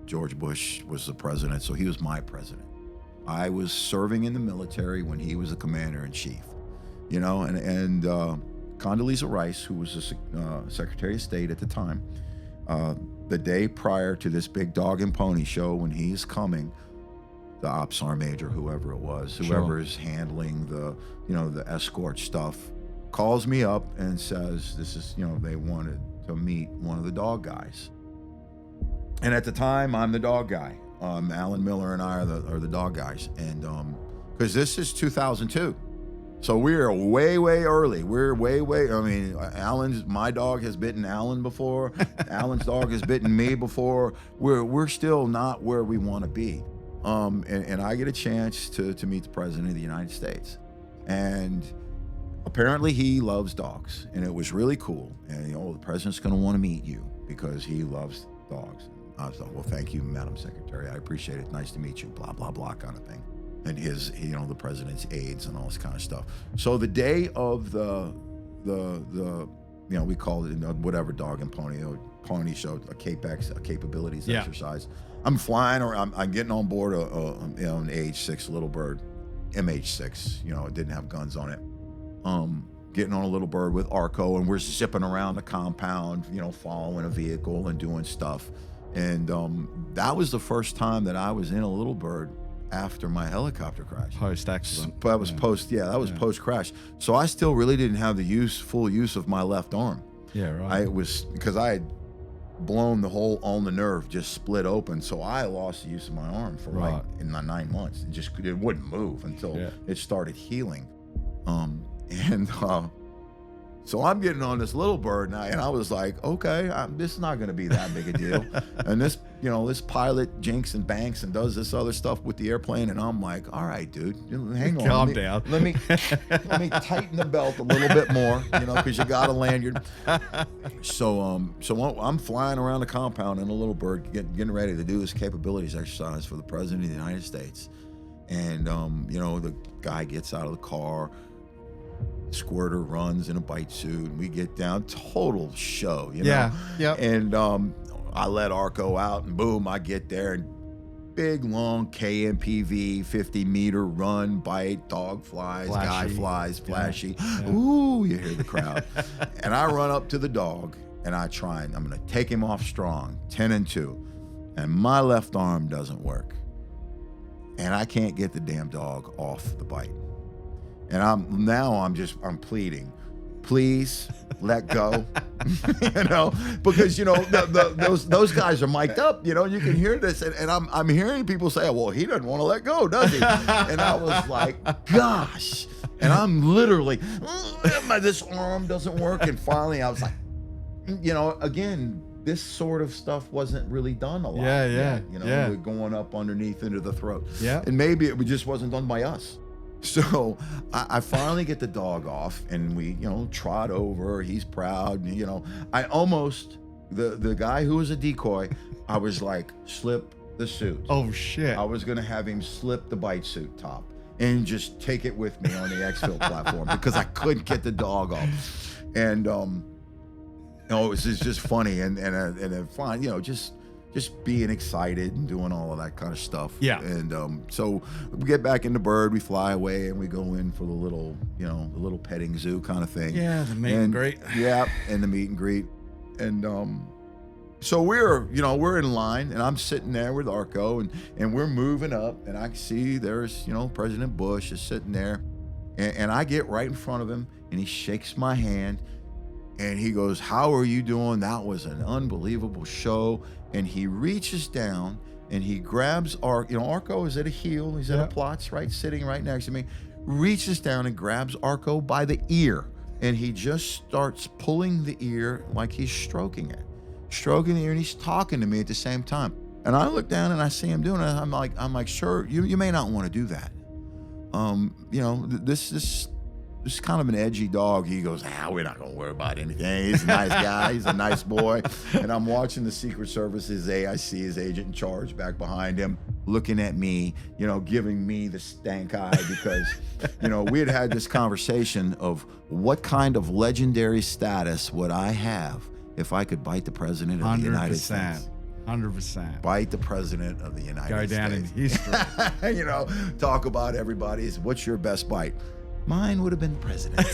George Bush was the president, so he was my president. I was serving in the military when he was the commander in chief, and Condoleezza Rice, who was the Secretary of State at the time, the day prior to this big dog and pony show, when he's coming, the ops sergeant major, whoever it was, whoever is handling the escort stuff, calls me up and says, this is, they wanted to meet one of the dog guys. And at the time, I'm the dog guy. Alan Miller and I are the dog guys. And because this is 2002. So we're way, way early. We're way, I mean, my dog has bitten Alan before. Alan's dog has bitten me before. We're still not where we want to be. And I get a chance to meet the President of the United States. And apparently he loves dogs. And it was really cool. And, the President's going to want to meet you because he loves dogs. I was like, well, thank you, Madam Secretary. I appreciate it. Nice to meet you, blah, blah, blah kind of thing. And the president's aides and all this kind of stuff. So the day of the we call it whatever dog and pony show, a CAPEX, a capabilities exercise. I'm flying, or I'm getting on board an AH-6 Little Bird, MH-6. It didn't have guns on it. Getting on a Little Bird with Arco, and we're zipping around the compound, following a vehicle and doing stuff. And that was the first time that I was in a Little Bird after my helicopter crash. Post-accident. That was post-crash. So I still really didn't have the full use of my left arm. Yeah, right. Because I had blown the hole on the nerve, just split open. So I lost the use of my arm for in my 9 months. It wouldn't move until it started healing. So I'm getting on this Little Bird now, and I was like, okay, this is not going to be that big a deal. And this pilot jinks and banks and does this other stuff with the airplane, and I'm like, all right, dude, hang on. Calm down. Let me tighten the belt a little bit more, because you got to land your. So I'm flying around the compound in a Little Bird, getting ready to do this capabilities exercise for the President of the United States, and the guy gets out of the car. Squirter runs in a bite suit, and we get down, total show, Yeah. And I let Arco out, and boom, I get there, and big long KMPV 50-meter run, bite, dog flies, guy flies, flashy. Yeah. Ooh, you hear the crowd. And I run up to the dog, and I'm going to take him off strong, 10-2, and my left arm doesn't work, and I can't get the damn dog off the bite. And I'm pleading, please let go, because those guys are mic'd up, you can hear this, and I'm hearing people say, well, he doesn't want to let go, does he? And I was like, gosh, and I'm literally, this arm doesn't work, and finally I was like, again, this sort of stuff wasn't really done a lot. Yeah. We're going up underneath into the throat. Yeah. And maybe it just wasn't done by us. So I finally get the dog off, and we, trot over. He's proud. I almost, the guy who was a decoy, I was like, slip the suit. Oh, shit. I was going to have him slip the bite suit top and just take it with me on the exfil platform because I couldn't get the dog off. And, it was just funny. And fine, just being excited and doing all of that kind of stuff. Yeah. And so we get back in the bird, we fly away, and we go in for the little petting zoo kind of thing. Yeah, the meet and greet. Yeah, and the meet and greet. And so we're in line, and I'm sitting there with Arco, and we're moving up, and I see there's, President Bush is sitting there, and I get right in front of him, and he shakes my hand, and he goes, how are you doing? That was an unbelievable show. And he reaches down and he grabs Arco is at a heel. He's at a Plotz, right, sitting right next to me. Reaches down and grabs Arco by the ear. And he just starts pulling the ear like he's stroking it. Stroking the ear, and he's talking to me at the same time. And I look down and I see him doing it. I'm like, sir, you may not want to do that. This is kind of an edgy dog. He goes, we're not going to worry about anything. He's a nice guy. He's a nice boy. And I'm watching the Secret Service, his AIC, his agent in charge, back behind him, looking at me, giving me the stank eye because, we had this conversation of what kind of legendary status would I have if I could bite the President of the United States. 100%. Bite the president of the United Go States. down in history. You know, talk about everybody's. What's your best bite? Mine would have been president.